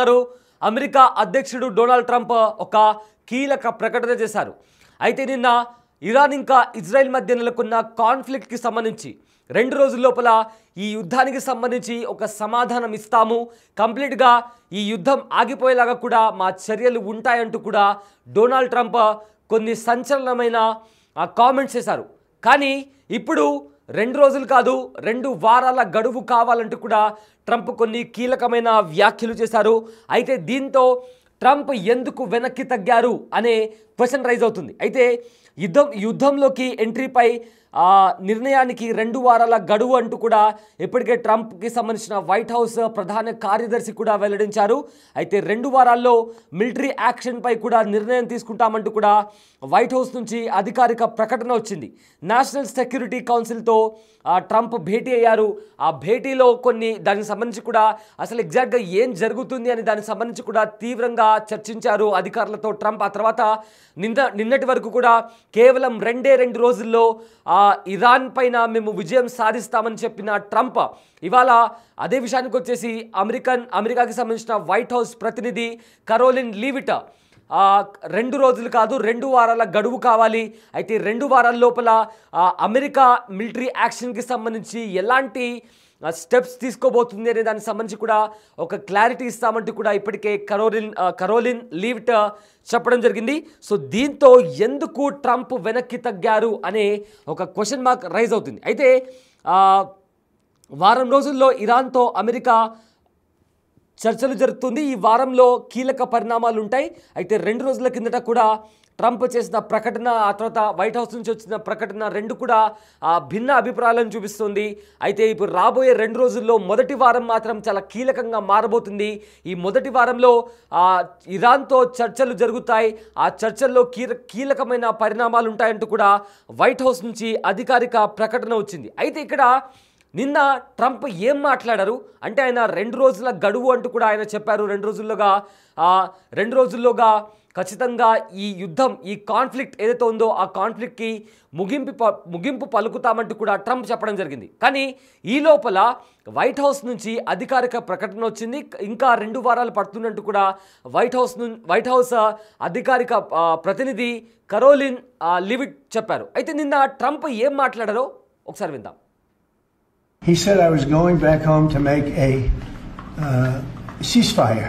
చూస్తున్నారు అమెరికా అధ్యక్షుడు Donald Trump ఒక కీలక ప్రకటన చేశారు. అయితే నిన్న ఇరాన్ ఇంకా ఇజ్రాయెల్ మధ్య నెలకొన్న కాన్ఫ్లిక్ట్ కి సంబంధించి 2 రోజుల లోపల ఈ యుద్ధానికి సంబంధించి ఒక సమాధానం ఇస్తాము, కంప్లీట్ గా ఈ యుద్ధం ఆగిపోయేలాగా కూడా మా చర్యలు ఉంటాయంటూ కూడా డొనాల్డ్ ట్రంప్ కొన్ని సంచలనమైన కామెంట్స్ చేశారు. కానీ ఇప్పుడు 2 రోజులు కాదు 2 వారాల గడువు కావాలంటూ కూడా ట్రంప్ కొన్ని కీలకమైన వ్యాఖ్యలు చేశారు. అయితే దీంతో ట్రంప్ ఎందుకు వెనక్కి తగ్గారు అనే క్వశ్చన్ రైజ్ అవుతుంది. అయితే యుద్ధంలోకి ఎంట్రీపై నిర్ణయానికి 2 వారాల గడువు అంటూ కూడా ఇప్పటికే ట్రంప్కి సంబంధించిన వైట్ హౌస్ ప్రధాన కార్యదర్శి కూడా వెల్లడించారు. అయితే 2 వారాల్లో మిలిటరీ యాక్షన్పై కూడా నిర్ణయం తీసుకుంటామంటూ కూడా వైట్ హౌస్ నుంచి అధికారిక ప్రకటన వచ్చింది. నేషనల్ సెక్యూరిటీ కౌన్సిల్తో ట్రంప్ భేటీ అయ్యారు. ఆ భేటీలో దానికి సంబంధించి కూడా అసలు ఎగ్జాక్ట్గా ఏం జరుగుతుంది అని దానికి సంబంధించి కూడా తీవ్రంగా చర్చించారు అధికారులతో ట్రంప్. ఆ తర్వాత నిన్నటి వరకు కూడా కేవలం 2 రోజుల్లో ఇరాన్ పైన మేము విజయం సాధిస్తామని చెప్పిన ట్రంప్ ఇవాళ అదే విషయానికి వచ్చేసి అమెరికాకి సంబంధించిన వైట్ హౌస్ ప్రతినిధి కరోలిన్ లీవిట్ 2 రోజులు కాదు 2 వారాల గడువు కావాలి. అయితే 2 వారాల లోపల అమెరికా మిలిటరీ యాక్షన్కి సంబంధించి ఎలాంటి స్టెప్స్ తీసుకోబోతుంది అనే దానికి సంబంధించి కూడా ఒక క్లారిటీ ఇస్తామంటూ కూడా ఇప్పటికే కరోలిన్ లీవిట్ చెప్పడం జరిగింది. సో దీంతో ఎందుకు ట్రంప్ వెనక్కి తగ్గారు అనే ఒక క్వశ్చన్ మార్క్ రైజ్ అవుతుంది. అయితే వారం రోజుల్లో ఇరాన్తో అమెరికా చర్చలు జరుగుతుంది. ఈ వారంలో కీలక పరిణామాలు ఉంటాయి. అయితే 2 రోజుల కిందట కూడా ట్రంప్ చేసిన ప్రకటన, ఆ తర్వాత వైట్ హౌస్ నుంచి వచ్చిన ప్రకటన 2 కూడా భిన్న అభిప్రాయాలను చూపిస్తుంది. అయితే ఇప్పుడు రాబోయే 2 రోజుల్లో మొదటి వారం మాత్రం చాలా కీలకంగా మారబోతుంది. ఈ మొదటి వారంలో ఇరాన్తో చర్చలు జరుగుతాయి. ఆ చర్చల్లో కీలకమైన పరిణామాలు ఉంటాయంటూ కూడా వైట్ హౌస్ నుంచి అధికారిక ప్రకటన వచ్చింది. అయితే ఇక్కడ నిన్న ట్రంప్ ఏం మాట్లాడారు అంటే ఆయన 2 రోజుల గడువు అంటూ కూడా ఆయన చెప్పారు. 2 రోజుల్లోగా ఖచ్చితంగా ఈ యుద్ధం, ఈ కాన్ఫ్లిక్ట్ ఏదైతే ఉందో ఆ కాన్ఫ్లిక్ట్కి ముగింపు పలుకుతామంటూ కూడా ట్రంప్ చెప్పడం జరిగింది. కానీ ఈ లోపల వైట్ హౌస్ నుంచి అధికారిక ప్రకటన వచ్చింది. ఇంకా 2 వారాలు పడుతున్నట్టు కూడా వైట్ హౌస్ అధికారిక ప్రతినిధి కరోలిన్ లీవిట్ చెప్పారు. అయితే నిన్న ట్రంప్ ఏం మాట్లాడారో ఒకసారి విందాం. He said I was going back home to make a ceasefire.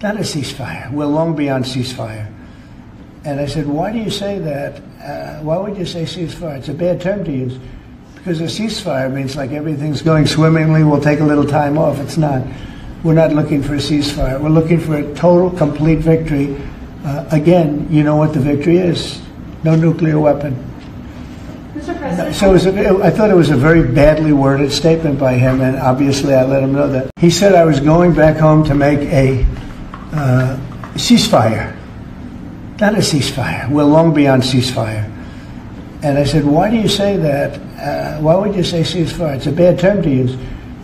Not a ceasefire. We're long beyond ceasefire. And I said, why do you say that? Why would you say ceasefire? It's a bad term to use. Because a ceasefire means like everything's going swimmingly, we'll take a little time off. It's not. We're not looking for a ceasefire. We're looking for a total, complete victory. Again, you know what the victory is. No nuclear weapon. So I thought it was a very badly worded statement by him, and obviously I let him know that. He said I was going back home to make a ceasefire. Not a ceasefire. We're long beyond ceasefire. And I said, why do you say that? Why would you say ceasefire? It's a bad term to use.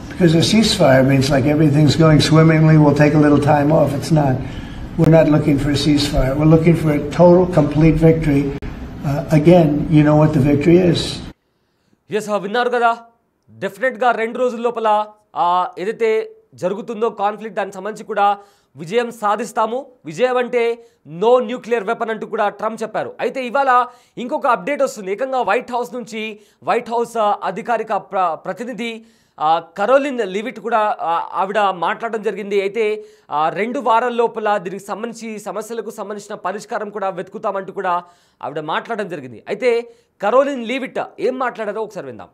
Because a ceasefire means like everything's going swimmingly, we'll take a little time off. It's not. We're not looking for a ceasefire. We're looking for a total, complete victory. Again, you know what the victory is. Yes, విన్నారు కదా, డెఫినెట్గా 2 రోజుల లోపల ఏదైతే జరుగుతుందో conflict దానికి సంబంధించి కూడా విజయం సాధిస్తాము. విజయం అంటే నో న్యూక్లియర్ వెపన్ అంటూ కూడా ట్రంప్ చెప్పారు. అయితే ఇవాళ ఇంకొక అప్డేట్ వస్తుంది. ఏకంగా వైట్ హౌస్ అధికారిక ప్రతినిధి కరోలిన్ లీవిట్ కూడా ఆవిడ మాట్లాడడం జరిగింది. అయితే 2 వారాల లోపల దీనికి సంబంధించి సమస్యలకు సంబంధించిన పరిష్కారం కూడా వెతుకుతామంటూ కూడా ఆవిడ మాట్లాడడం జరిగింది. అయితే కరోలిన్ లీవిట్ ఏం మాట్లాడారో ఒకసారి విందాం.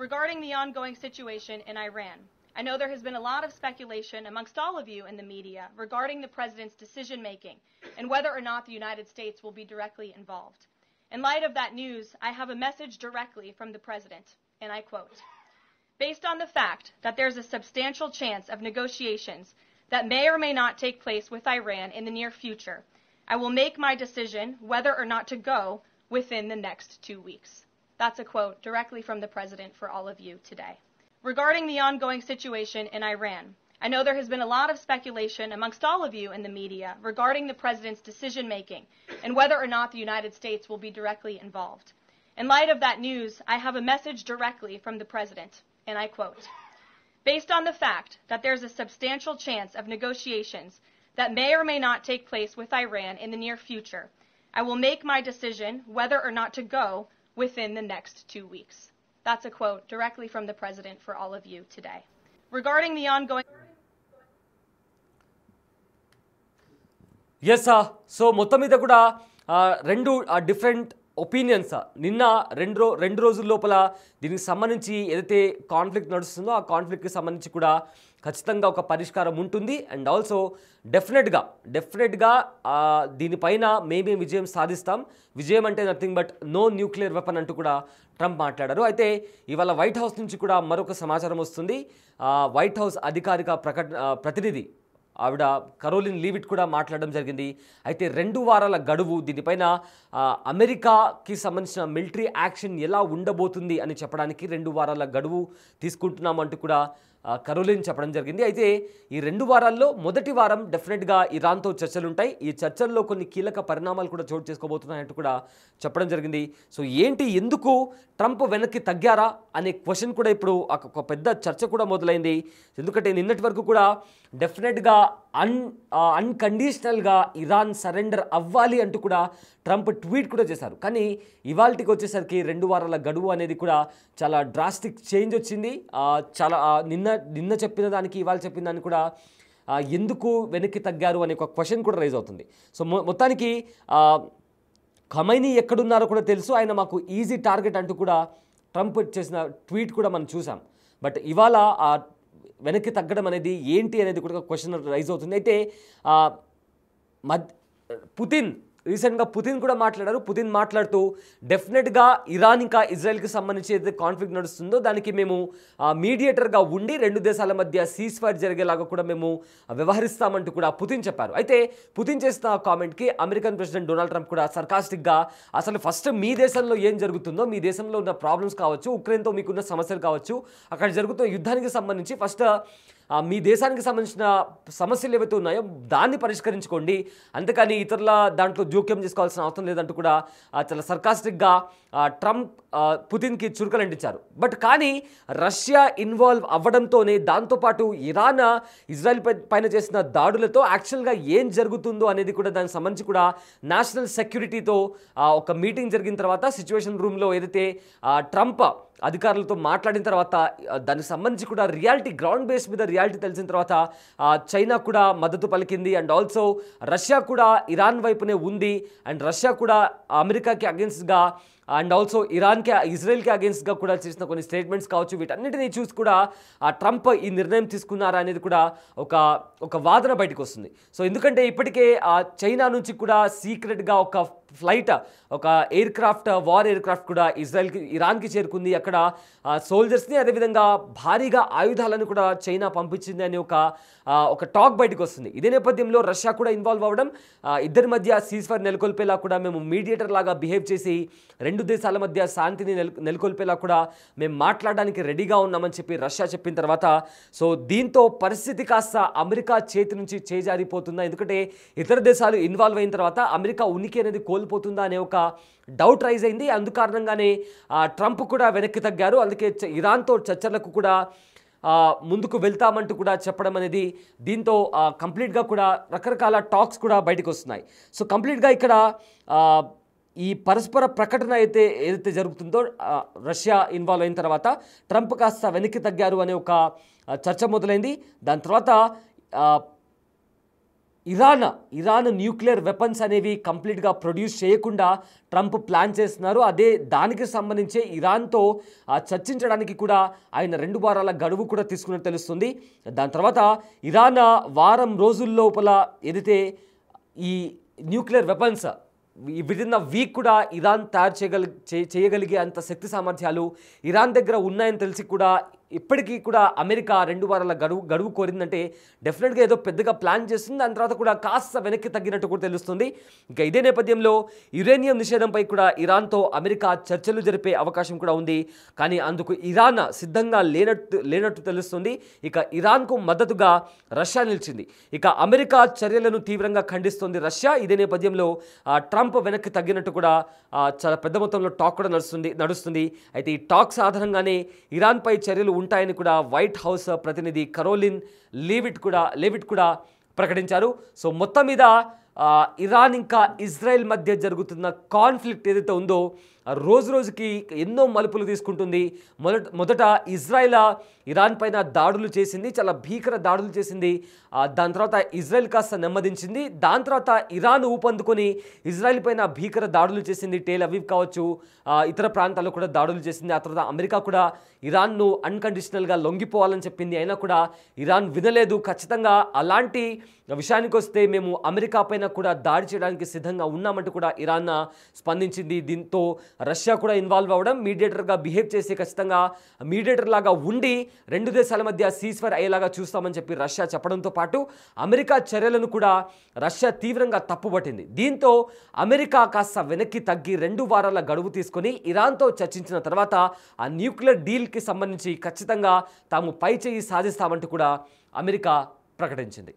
Regarding the ongoing situation in Iran, I know there has been a lot of speculation amongst all of you in the media regarding the president's decision making and whether or not the United States will be directly involved. In light of that news, I have a message directly from the president. And I quote, based on the fact that there's a substantial chance of negotiations that may or may not take place with Iran in the near future, I will make my decision whether or not to go within the next 2 weeks. That's a quote directly from the president for all of you today. Regarding the ongoing situation in Iran, I know there has been a lot of speculation amongst all of you in the media regarding the president's decision making and whether or not the United States will be directly involved. In light of that news, I have a message directly from the president, and I quote, Based on the fact that there's a substantial chance of negotiations that may or may not take place with Iran in the near future, I will make my decision whether or not to go within the next 2 weeks. That's a quote directly from the President for all of you today. Regarding the ongoing... Yes, sir. So, మొత్తం మీద కూడా రెండు different opinions నిన్న రెండు రోజుల లోపల దీనికి సంబంధించి ఏదైతే కాన్ఫ్లిక్ట్ నడుస్తుందో ఆ కాన్ఫ్లిక్ట్కి సంబంధించి కూడా ఖచ్చితంగా ఒక పరిష్కారం ఉంటుంది. అండ్ ఆల్సో డెఫినెట్గా దీనిపైన మేమే విజయం సాధిస్తాం. విజయం అంటే nothing but no nuclear weapon అంటూ కూడా ట్రంప్ మాట్లాడారు. అయితే ఇవాళ వైట్ హౌస్ నుంచి కూడా మరొక సమాచారం వస్తుంది. వైట్ హౌస్ అధికారిక ప్రతినిధి ఆవిడ కరోలిన్ లీవిట్ కూడా మాట్లాడడం జరిగింది. అయితే 2 వారాల గడువు దీనిపైన అమెరికాకి సంబంధించిన మిలిటరీ యాక్షన్ ఎలా ఉండబోతుంది అని చెప్పడానికి 2 వారాల గడువు తీసుకుంటున్నామంటూ కూడా కరోలిన్ చెప్పడం జరిగింది. అయితే ఈ 2 వారాల్లో మొదటి వారం డెఫినెట్గా ఇరాన్తో చర్చలు ఉంటాయి. ఈ చర్చల్లో కొన్ని కీలక పరిణామాలు కూడా చోటు చేసుకోబోతున్నాయంటూ కూడా చెప్పడం జరిగింది. సో ఏంటి, ఎందుకు ట్రంప్ వెనక్కి తగ్గారా అనే క్వశ్చన్ కూడా ఇప్పుడు ఒక పెద్ద చర్చ కూడా మొదలైంది. ఎందుకంటే నిన్నటి వరకు కూడా డెఫినెట్గా అన్కండిషనల్గా ఇరాన్ సరెండర్ అవ్వాలి అంటూ కూడా ట్రంప్ ట్వీట్ కూడా చేశారు. కానీ ఇవాళకి వచ్చేసరికి 2 వారాల గడువు అనేది కూడా చాలా డ్రాస్టిక్ చేంజ్ వచ్చింది. చాలా నిన్న చెప్పిన దానికి ఇవాళ చెప్పిన దానికి కూడా ఎందుకు వెనక్కి తగ్గారు అనే ఒక క్వశ్చన్ కూడా రైజ్ అవుతుంది. సో మొత్తానికి ఖమైనీ ఎక్కడున్నారో కూడా తెలుసు, ఆయన మాకు ఈజీ టార్గెట్ అంటూ కూడా ట్రంప్ చేసిన ట్వీట్ కూడా మనం చూసాం. బట్ ఇవాళ వెనక్కి తగ్గడం అనేది ఏంటి అనేది కూడా క్వశ్చన్ రైజ్ అవుతుంది. అయితే రీసెంట్గా పుతిన్ కూడా మాట్లాడారు. పుతిన్ మాట్లాడుతూ డెఫినెట్గా ఇరాన్ ఇంకా ఇజ్రాయెల్కి సంబంధించి ఏదైతే కాన్ఫ్లిక్ట్ నడుస్తుందో దానికి మేము మీడియేటర్గా ఉండి 2 దేశాల మధ్య సీజ్ ఫైర్ జరిగేలాగా కూడా మేము వ్యవహరిస్తామంటూ కూడా పుతిన్ చెప్పారు. అయితే పుతిన్ చేసిన కామెంట్కి అమెరికన్ ప్రెసిడెంట్ డొనాల్డ్ ట్రంప్ కూడా సర్కాస్టిక్గా అసలు ఫస్ట్ మీ దేశంలో ఏం జరుగుతుందో, మీ దేశంలో ఉన్న ప్రాబ్లమ్స్ కావచ్చు, ఉక్రెయిన్తో మీకున్న సమస్యలు కావచ్చు, అక్కడ జరుగుతున్న యుద్ధానికి సంబంధించి ఫస్ట్ మీ దేశానికి సంబంధించిన సమస్యలు ఏవైతే ఉన్నాయో దాన్ని పరిష్కరించుకోండి, అంతేకాని ఇతరుల దాంట్లో జోక్యం చేసుకోవాల్సిన అవసరం లేదంటూ కూడా చాలా సర్కాస్టిక్గా ట్రంప్ పుతిన్కి చురుకలంటించారు. బట్ కానీ రష్యా ఇన్వాల్వ్ అవ్వడంతోనే దాంతోపాటు ఇరాన్ ఇజ్రాయెల్ పైన చేసిన దాడులతో యాక్చువల్గా ఏం జరుగుతుందో అనేది కూడా దానికి సంబంధించి కూడా నేషనల్ సెక్యూరిటీతో ఒక మీటింగ్ జరిగిన తర్వాత సిచ్యువేషన్ రూమ్లో ఏదైతే ట్రంప్ అధికారులతో మాట్లాడిన తర్వాత దానికి సంబంధించి కూడా రియాలిటీ గ్రౌండ్ బేస్ మీద రియాలిటీ తెలిసిన తర్వాత చైనా కూడా మద్దతు పలికింది. అండ్ ఆల్సో రష్యా కూడా ఇరాన్ వైపునే ఉంది. అండ్ రష్యా కూడా అమెరికాకి అగెన్స్ట్గా అండ్ ఆల్సో ఇజ్రాయెల్కి అగెన్స్ట్గా కూడా చేసిన కొన్ని స్టేట్మెంట్స్ కావచ్చు, వీటన్నిటినీ చూసి కూడా ట్రంప్ ఈ నిర్ణయం తీసుకున్నారా అనేది కూడా ఒక వాదన బయటకు వస్తుంది. సో ఎందుకంటే ఇప్పటికే చైనా నుంచి కూడా సీక్రెట్గా ఒక ఫ్లైట్, ఒక వార్ ఎయిర్ క్రాఫ్ట్ కూడా ఇరాన్కి చేరుకుంది. అక్కడ సోల్జర్స్ని అదేవిధంగా భారీగా ఆయుధాలను కూడా చైనా పంపించింది అని ఒక టాక్ బయటకు వస్తుంది. ఇదే నేపథ్యంలో రష్యా కూడా ఇన్వాల్వ్ అవ్వడం, ఇద్దరి మధ్య సీజ్ ఫైర్ నెలకొల్పేలా కూడా మేము మీడియేటర్ లాగా బిహేవ్ చేసి 2 దేశాల మధ్య శాంతిని నెలకొల్పేలా కూడా మేము మాట్లాడడానికి రెడీగా ఉన్నామని చెప్పి రష్యా చెప్పిన తర్వాత సో దీంతో పరిస్థితి కాస్త అమెరికా చేతి నుంచి చేజారిపోతుందా, ఎందుకంటే ఇతర దేశాలు ఇన్వాల్వ్ అయిన తర్వాత అమెరికా ఉనికి అనేది కోల్పోతుందా అనే ఒక డౌట్ రైజ్ అయింది. అందుకారణంగానే ట్రంప్ కూడా వెనక్కి తగ్గారు. అందుకే ఇరాన్తో చర్చలకు కూడా ముందుకు వెళ్తామంటూ కూడా చెప్పడం అనేది దీంతో కంప్లీట్గా కూడా రకరకాల టాక్స్ కూడా బయటకు వస్తున్నాయి. సో కంప్లీట్గా ఇక్కడ ఈ పరస్పర ప్రకటన ఏదైతే జరుగుతుందో రష్యా ఇన్వాల్వ్ అయిన తర్వాత ట్రంప్ కాస్త వెనక్కి తగ్గారు అనే ఒక చర్చ మొదలైంది. దాని తర్వాత ఇరాన్ న్యూక్లియర్ వెపన్స్ అనేవి కంప్లీట్గా ప్రొడ్యూస్ చేయకుండా ట్రంప్ ప్లాన్ చేస్తున్నారు. దానికి సంబంధించి ఇరాన్తో చర్చించడానికి కూడా ఆయన 2 వారాల గడువు కూడా తీసుకున్నట్టు తెలుస్తుంది. దాని తర్వాత ఇరాన్ వారం రోజుల లోపల ఏదైతే ఈ న్యూక్లియర్ వెపన్స్ విదిన్ వీక్ కూడా ఇరాన్ తయారు చేయగలిగే అంత శక్తి సామర్థ్యాలు ఇరాన్ దగ్గర ఉన్నాయని తెలిసి కూడా ఇప్పటికీ కూడా అమెరికా 2 వారాల గడువు కోరిందంటే డెఫినెట్గా ఏదో పెద్దగా ప్లాన్ చేస్తుంది. దాని తర్వాత కూడా కాస్త వెనక్కి తగ్గినట్టు కూడా తెలుస్తుంది. ఇంకా ఇదే నేపథ్యంలో యురేనియం నిషేధంపై కూడా ఇరాన్తో అమెరికా చర్చలు జరిపే అవకాశం కూడా ఉంది. కానీ అందుకు ఇరాన్ సిద్ధంగా లేనట్టు తెలుస్తుంది. ఇక ఇరాన్కు మద్దతుగా రష్యా నిలిచింది. ఇక అమెరికా చర్యలను తీవ్రంగా ఖండిస్తోంది రష్యా. ఇదే నేపథ్యంలో ట్రంప్ వెనక్కి తగ్గినట్టు కూడా చాలా పెద్ద మొత్తంలో టాక్ కూడా నడుస్తుంది. అయితే ఈ టాక్స్ ఆధారంగానే ఇరాన్పై చర్యలు ఉంటాయని కూడా వైట్ హౌస్ ప్రతినిధి కరోలిన్ లేవిట్ కూడా ప్రకటించారు. సో మొత్తం మీద ఇరాన్ ఇంకా ఇజ్రాయెల్ మధ్య జరుగుతున్న కాన్ఫ్లిక్ట్ ఏదైతే ఉందో రోజు రోజుకి ఎన్నో మలుపులు తీసుకుంటుంది. మొదట ఇజ్రాయెల్ ఇరాన్ పైన దాడులు చేసింది, చాలా భీకర దాడులు చేసింది. దాని తర్వాత ఇజ్రాయెల్ కాస్త నెమ్మదించింది. దాని తర్వాత ఇరాన్ ఊపందుకొని ఇజ్రాయెల్ పైన భీకర దాడులు చేసింది. టెల్ అవీవ్ కావచ్చు, ఇతర ప్రాంతాల్లో కూడా దాడులు చేసింది. ఆ తర్వాత అమెరికా కూడా ఇరాన్ను అన్కండిషనల్గా లొంగిపోవాలని చెప్పింది. అయినా కూడా ఇరాన్ వినలేదు. ఖచ్చితంగా అలాంటి విషయానికి వస్తే మేము అమెరికా పైన కూడా దాడి చేయడానికి సిద్ధంగా ఉన్నామంటూ కూడా ఇరాన్ స్పందించింది. దీంతో రష్యా కూడా ఇన్వాల్వ్ అవ్వడం, మీడియేటర్గా బిహేవ్ చేసి ఖచ్చితంగా మీడియేటర్ లాగా ఉండి రెండు దేశాల మధ్య సీజ్ఫైర్ అయ్యేలాగా చూస్తామని చెప్పి రష్యా చెప్పడంతో పాటు అమెరికా చర్యలను కూడా రష్యా తీవ్రంగా తప్పుపట్టింది. దీంతో అమెరికా కాస్త వెనక్కి తగ్గి 2 వారాల గడువు తీసుకొని ఇరాన్తో చర్చించిన తర్వాత ఆ న్యూక్లియర్ డీల్కి సంబంధించి ఖచ్చితంగా తాము పై చేయి సాధిస్తామంటూ కూడా అమెరికా ప్రకటించింది.